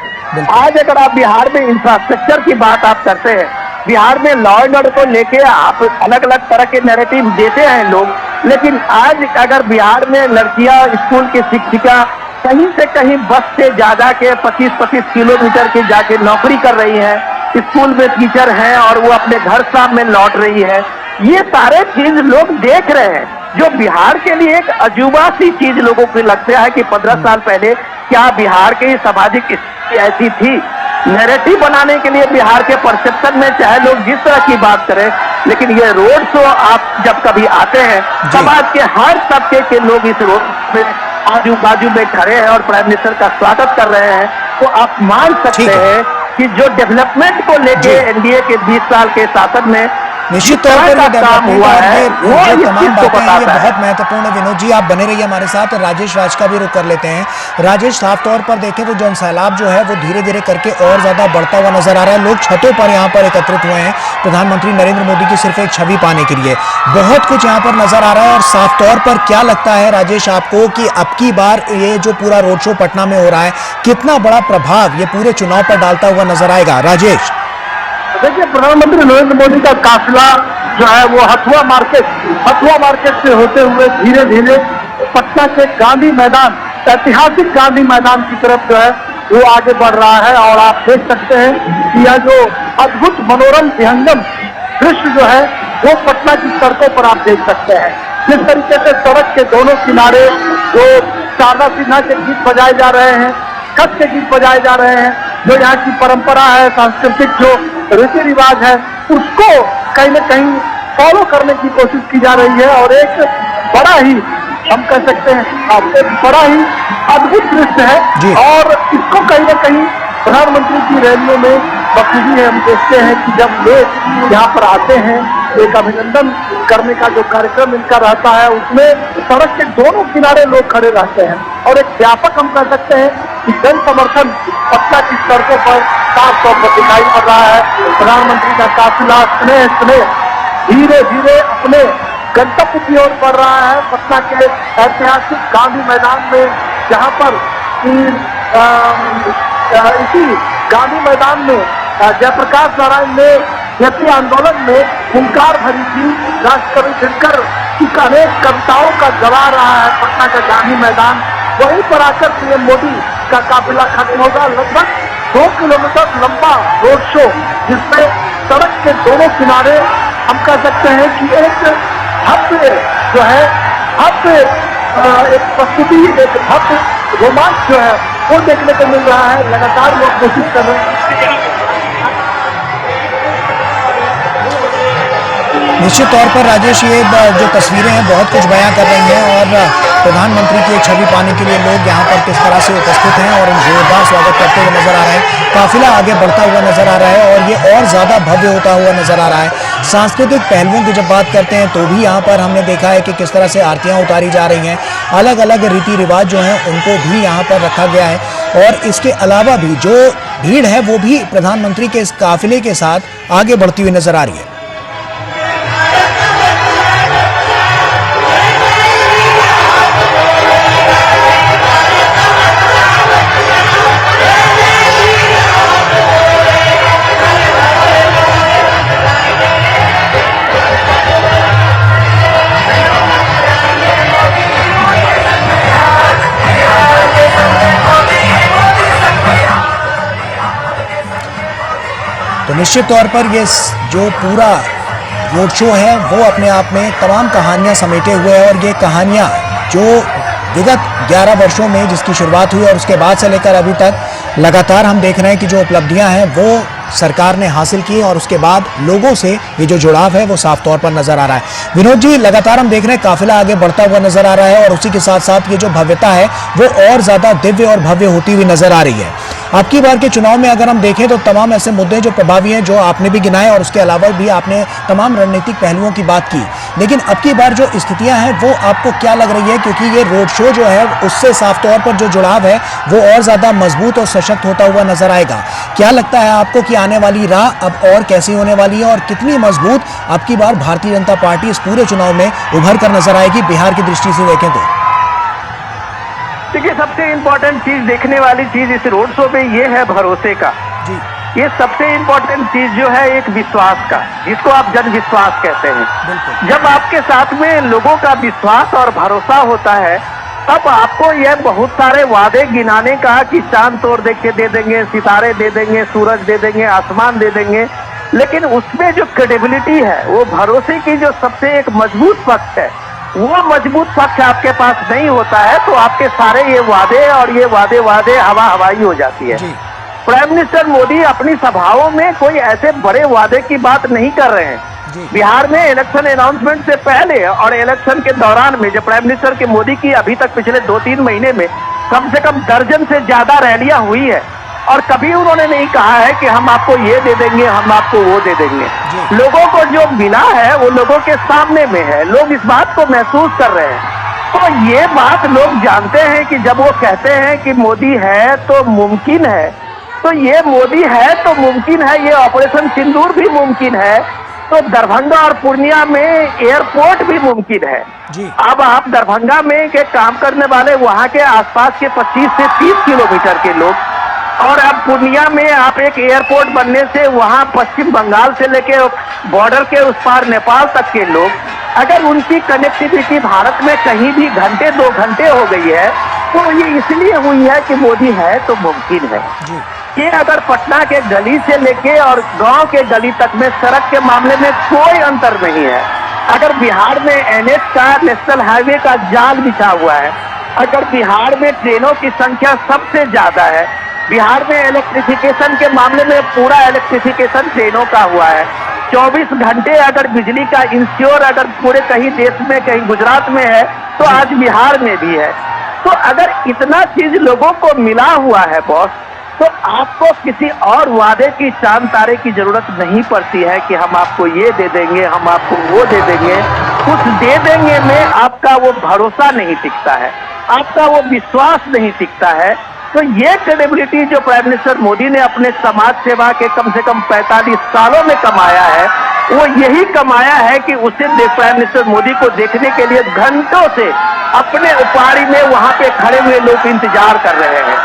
आज अगर आप बिहार में इंफ्रास्ट्रक्चर की बात आप करते हैं, बिहार में लॉ एंड ऑर्डर को लेके आप अलग अलग तरह के नैरेटिव देते हैं लोग, लेकिन आज अगर बिहार में लड़कियां स्कूल की शिक्षिका कहीं से कहीं बस से ज्यादा के 25-25 किलोमीटर के जाके नौकरी कर रही है, स्कूल में टीचर हैं और वो अपने घर शाम में लौट रही है, ये सारे चीज लोग देख रहे हैं, जो बिहार के लिए एक अजूबा सी चीज लोगों को लगता है कि 15 साल पहले क्या बिहार की सामाजिक स्थिति ऐसी थी। नैरेटिव बनाने के लिए बिहार के परसेप्शन में चाहे लोग जिस तरह की बात करें, लेकिन ये रोड शो आप जब कभी आते हैं, समाज के हर तबके के लोग इस रोड में आजू बाजू में खड़े हैं और प्राइम मिनिस्टर का स्वागत कर रहे हैं, तो आप मान सकते हैं कि जो डेवलपमेंट को लेके एनडीए के 20 साल के शासन में निश्चित तौर पर ये डेवलपमेंट और ये तमाम बातें हैं, ये बहुत महत्वपूर्ण है। विनोद जी आप बने रहिए हमारे साथ, और राजेश राज का भी रुख कर लेते हैं। राजेश, साफ तौर पर देखें तो जन सैलाब जो है वो धीरे धीरे करके और ज्यादा बढ़ता हुआ नजर आ रहा है। लोग छतों पर यहाँ पर एकत्रित हुए हैं प्रधानमंत्री नरेंद्र मोदी की सिर्फ एक छवि पाने के लिए। बहुत कुछ यहाँ पर नजर आ रहा है, और साफ तौर पर क्या लगता है राजेश आपको कि अब की बार ये जो पूरा रोड शो पटना में हो रहा है, कितना बड़ा प्रभाव ये पूरे चुनाव पर डालता हुआ नजर आएगा? राजेश, देखिए, प्रधानमंत्री नरेंद्र मोदी का काफिला जो है वो हथुआ मार्केट से होते हुए धीरे धीरे पटना के गांधी मैदान, ऐतिहासिक गांधी मैदान की तरफ जो है वो आगे बढ़ रहा है। और आप देख सकते हैं कि यह जो अद्भुत मनोरम विहंगम दृश्य जो है वो पटना की सड़कों पर आप देख सकते हैं। जिस तरीके से सड़क के दोनों किनारे जो शारदा सिन्हा के गीत बजाए जा रहे हैं, कच्छ के गीत बजाए जा रहे हैं, जो यहाँ की परंपरा है, सांस्कृतिक जो रीति रिवाज है, उसको कहीं न कहीं फॉलो करने की कोशिश की जा रही है। और एक बड़ा ही, हम कह सकते हैं, एक बड़ा ही अद्भुत दृश्य है। और इसको कहीं न कहीं प्रधानमंत्री की रैलियों में बखूबी है। हम देखते हैं कि जब लोग यहाँ पर आते हैं, एक अभिनंदन करने का जो कार्यक्रम इनका रहता है, उसमें सड़क के दोनों किनारे लोग खड़े रहते हैं। और एक व्यापक, हम कह सकते हैं कि जन समर्थन पटना की सड़कों पर साफ तौर पर दिखाई पड़ रहा है। प्रधानमंत्री का काफिला स्नेह धीरे धीरे अपने गंतव्य की ओर बढ़ रहा है। पटना के ऐतिहासिक गांधी मैदान में, जहां पर इसी गांधी मैदान में जयप्रकाश नारायण ने जैसे आंदोलन में हुंकार भरी थी, राष्ट्रकवि दिनकर की अनेक कविताओं का गवा रहा है पटना का गांधी मैदान। वहीं पर आकर पीएम मोदी का काफिला खत्म होगा। लगभग 2 किलोमीटर लंबा रोड शो, जिसमें सड़क के दोनों किनारे हम कह सकते हैं कि एक भव्य जो है, भव्य एक प्रस्तुति, एक भव्य रोमांच जो है वो देखने को मिल रहा है। लगातार लोग कोशिश कर रहे हैं। निश्चित तौर पर राजेश, ये जो तस्वीरें हैं बहुत कुछ बयां कर रही हैं, और प्रधानमंत्री की एक छवि पाने के लिए लोग यहाँ पर किस तरह से उपस्थित हैं और जोरदार स्वागत करते हुए नजर आ रहे हैं। काफिला आगे बढ़ता हुआ नजर आ रहा है और ये और ज्यादा भव्य होता हुआ नजर आ रहा है। सांस्कृतिक पहलुओं की जब बात करते हैं तो भी यहाँ पर हमने देखा है कि किस तरह से आरतियाँ उतारी जा रही हैं, अलग अलग रीति रिवाज जो हैं उनको भी यहाँ पर रखा गया है। और इसके अलावा भी जो भीड़ है वो भी प्रधानमंत्री के इस काफिले के साथ आगे बढ़ती हुई नजर आ रही है। तो निश्चित तौर पर ये जो पूरा रोड शो है वो अपने आप में तमाम कहानियां समेटे हुए है, और ये कहानियां जो विगत 11 वर्षों में जिसकी शुरुआत हुई और उसके बाद से लेकर अभी तक लगातार हम देख रहे हैं कि जो उपलब्धियां हैं वो सरकार ने हासिल की और उसके बाद लोगों से ये जो जुड़ाव है वो साफ तौर पर नजर आ रहा है। विनोद जी, लगातार हम देख रहे हैं काफिला आगे बढ़ता हुआ नजर आ रहा है और उसी के साथ साथ ये जो भव्यता है वो और ज्यादा दिव्य और भव्य होती हुई नजर आ रही है। आपकी बार के चुनाव में अगर हम देखें तो तमाम ऐसे मुद्दे जो प्रभावी हैं जो आपने भी गिनाए और उसके अलावा भी आपने तमाम रणनीतिक पहलुओं की बात की, लेकिन अब की बार जो स्थितियां हैं वो आपको क्या लग रही है, क्योंकि ये रोड शो जो है उससे साफ तौर पर जो जुड़ाव है वो और ज्यादा मजबूत और सशक्त होता हुआ नजर आएगा। क्या लगता है आपको कि आने वाली राह अब और कैसी होने वाली है और कितनी मजबूत अब की बार भारतीय जनता पार्टी इस पूरे चुनाव में उभर कर नजर आएगी बिहार की दृष्टि से देखें तो? देखिए, सबसे इम्पोर्टेंट चीज, देखने वाली चीज इस रोड शो पे ये है भरोसे का जी। ये सबसे इम्पोर्टेंट चीज जो है एक विश्वास का, जिसको आप जन विश्वास कहते हैं। जब आपके साथ में लोगों का विश्वास और भरोसा होता है तब आपको यह बहुत सारे वादे गिनाने का कि चांद तोड़ देख के दे देंगे, सितारे दे देंगे, सूरज दे देंगे, आसमान दे देंगे, लेकिन उसमें जो क्रेडिबिलिटी है, वो भरोसे की जो सबसे एक मजबूत पक्ष है, वो मजबूत पक्ष आपके पास नहीं होता है तो आपके सारे ये वादे और ये वादे हवा हवाई हो जाती है। प्राइम मिनिस्टर मोदी अपनी सभाओं में कोई ऐसे बड़े वादे की बात नहीं कर रहे हैं। बिहार में इलेक्शन अनाउंसमेंट से पहले और इलेक्शन के दौरान में जो प्राइम मिनिस्टर के मोदी की अभी तक पिछले 2-3 महीने में कम से कम दर्जन से ज्यादा रैलियां हुई है और कभी उन्होंने नहीं कहा है कि हम आपको ये दे देंगे, हम आपको वो दे देंगे। लोगों को जो मिला है वो लोगों के सामने में है, लोग इस बात को महसूस कर रहे हैं। तो ये बात लोग जानते हैं कि जब वो कहते हैं कि मोदी है तो मुमकिन है, तो ये मोदी है तो मुमकिन है, ये ऑपरेशन सिंदूर भी मुमकिन है, तो दरभंगा और पूर्णिया में एयरपोर्ट भी मुमकिन है। अब आप दरभंगा में के काम करने वाले वहां के आसपास के 25 से 30 किलोमीटर के लोग, और अब पूर्णिया में आप एक एयरपोर्ट बनने से वहां पश्चिम बंगाल से लेके बॉर्डर के उस पार नेपाल तक के लोग, अगर उनकी कनेक्टिविटी भारत में कहीं भी घंटे 2 घंटे हो गई है तो ये इसलिए हुई है कि मोदी है तो मुमकिन है। ये अगर पटना के गली से लेके और गांव के गली तक में सड़क के मामले में कोई अंतर नहीं है, अगर बिहार में एनएच का, नेशनल हाईवे का जाल बिछा हुआ है, अगर बिहार में ट्रेनों की संख्या सबसे ज्यादा है, बिहार में इलेक्ट्रिफिकेशन के मामले में पूरा इलेक्ट्रिफिकेशन ट्रेनों का हुआ है, 24 घंटे अगर बिजली का इंश्योर अगर पूरे कहीं देश में, कहीं गुजरात में है तो आज बिहार में भी है। तो अगर इतना चीज लोगों को मिला हुआ है बॉस, तो आपको किसी और वादे की, चांद तारे की जरूरत नहीं पड़ती है कि हम आपको ये दे देंगे, हम आपको वो दे देंगे। कुछ दे देंगे में आपका वो भरोसा नहीं टिकता है, आपका वो विश्वास नहीं टिकता है। तो ये क्रेडिबिलिटी जो प्राइम मिनिस्टर मोदी ने अपने समाज सेवा के कम से कम 45 सालों में कमाया है, वो यही कमाया है कि उसे प्राइम मिनिस्टर मोदी को देखने के लिए घंटों से अपने उपारी में वहां पे खड़े हुए लोग इंतजार कर रहे हैं।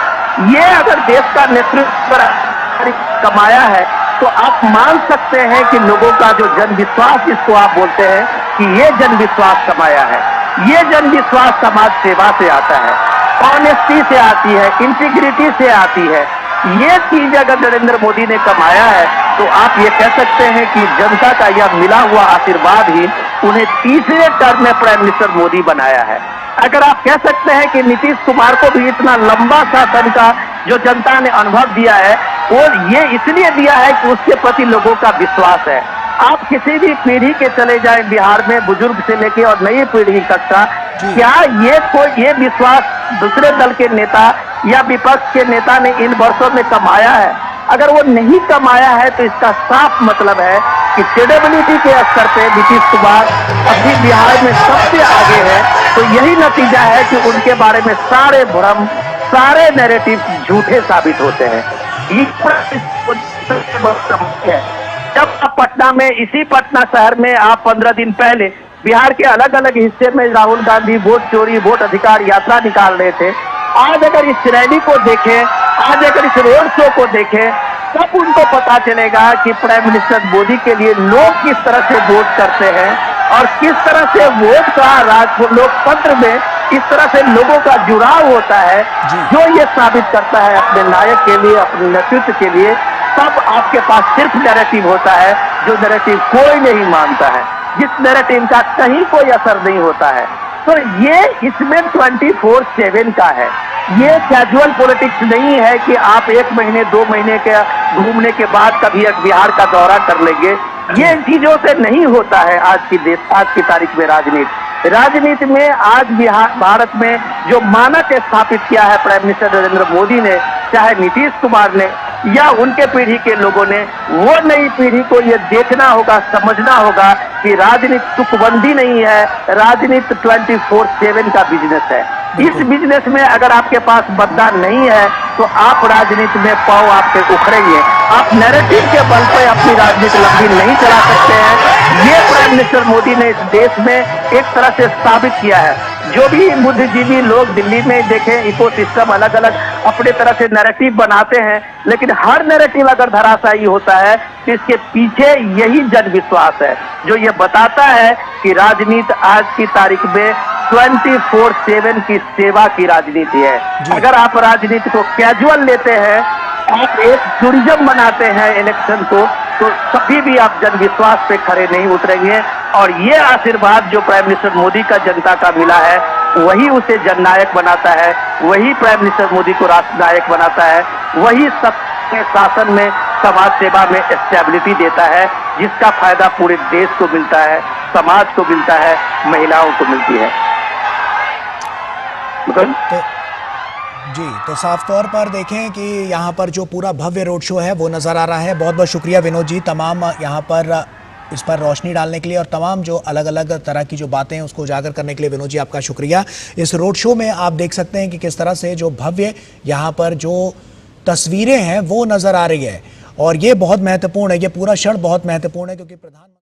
ये अगर देश का नेतृत्व कमाया है तो आप मान सकते हैं कि लोगों का जो जन विश्वास, जिसको आप बोलते हैं कि ये जन विश्वास कमाया है, ये जन विश्वास समाज सेवा से आता है, ऑनेस्टी से आती है, इंटीग्रिटी से आती है। ये चीज अगर नरेंद्र मोदी ने कमाया है तो आप ये कह सकते हैं कि जनता का यह मिला हुआ आशीर्वाद ही उन्हें तीसरे टर्म में प्राइम मिनिस्टर मोदी बनाया है। अगर आप कह सकते हैं कि नीतीश कुमार को भी इतना लंबा शासन का जो जनता ने अनुभव दिया है वो ये इसलिए दिया है कि उसके प्रति लोगों का विश्वास है। आप किसी भी पीढ़ी के चले जाएं बिहार में, बुजुर्ग से लेके और नई पीढ़ी तक का, क्या ये विश्वास दूसरे दल के नेता या विपक्ष के नेता ने इन वर्षों में कमाया है? अगर वो नहीं कमाया है तो इसका साफ मतलब है कि क्रेडिबिलिटी के स्तर पे नीतीश कुमार अभी बिहार में सबसे आगे है। तो यही नतीजा है कि उनके बारे में सारे भ्रम, सारे नैरेटिव झूठे साबित होते हैं। जब आप पटना में, इसी पटना शहर में आप 15 दिन पहले बिहार के अलग अलग हिस्से में राहुल गांधी वोट चोरी, वोट अधिकार यात्रा निकाल रहे थे, आज अगर इस रैली को देखें, आज अगर इस रोड शो को देखें, तब उनको पता चलेगा कि प्राइम मिनिस्टर मोदी के लिए लोग किस तरह से वोट करते हैं और किस तरह से वोट का लोकतंत्र में इस तरह से लोगों का जुड़ाव होता है, जो ये साबित करता है अपने नायक के लिए, अपने नेतृत्व के लिए। तब आपके पास सिर्फ नैरेटिव होता है, जो नैरेटिव कोई नहीं मानता है, जिस नैरेटिव का कहीं कोई असर नहीं होता है। तो ये इसमें 24/7 का है। ये कैजुअल पॉलिटिक्स नहीं है कि आप 1 महीने 2 महीने के घूमने के बाद कभी एक बिहार का दौरा कर लेंगे। ये इन चीजों से नहीं होता है आज की तारीख में राजनीति में आज भारत में जो मानक स्थापित किया है प्राइम मिनिस्टर नरेंद्र मोदी ने, चाहे नीतीश कुमार ने या उनके पीढ़ी के लोगों ने, वो नई पीढ़ी को ये देखना होगा, समझना होगा कि राजनीति तुकबंदी नहीं है, राजनीति 24/7 का बिजनेस है। इस बिजनेस में अगर आपके पास मतदान नहीं है तो आप राजनीति में पांव आपके उखड़ेंगे। आप नैरेटिव के बल पर अपनी राजनीति लंबी नहीं चला सकते हैं। ये प्राइम मिनिस्टर मोदी ने इस देश में एक तरह से साबित किया है। जो भी बुद्धिजीवी लोग दिल्ली में देखें, इकोसिस्टम अलग अलग अपने तरह से नैरेटिव बनाते हैं, लेकिन हर नैरेटिव अगर धराशायी होता है तो इसके पीछे यही जन विश्वास है जो ये बताता है कि राजनीति आज की तारीख में 24/7 की सेवा की राजनीति है। अगर आप राजनीति को कैजुअल लेते हैं, आप एक टूरिज्म बनाते हैं इलेक्शन को, तो कभी भी आप जन विश्वास पे खड़े नहीं उतरेंगे। और ये आशीर्वाद जो प्राइम मिनिस्टर मोदी का जनता का मिला है, वही उसे जननायक बनाता है, वही प्राइम मिनिस्टर मोदी को राष्ट्र नायक बनाता है, वही सबके शासन में, समाज सेवा में स्टेबिलिटी देता है, जिसका फायदा पूरे देश को मिलता है, समाज को मिलता है, महिलाओं को मिलती है। तो साफ तौर पर देखें कि यहाँ पर जो पूरा भव्य रोड शो है वो नज़र आ रहा है। बहुत बहुत शुक्रिया विनोद जी, तमाम यहाँ पर इस पर रोशनी डालने के लिए और तमाम जो अलग अलग तरह की जो बातें हैं उसको उजागर करने के लिए विनोद जी आपका शुक्रिया। इस रोड शो में आप देख सकते हैं कि किस तरह से जो भव्य यहाँ पर जो तस्वीरें हैं वो नज़र आ रही है और ये बहुत महत्वपूर्ण है, ये पूरा क्षण बहुत महत्वपूर्ण है क्योंकि प्रधानमंत्री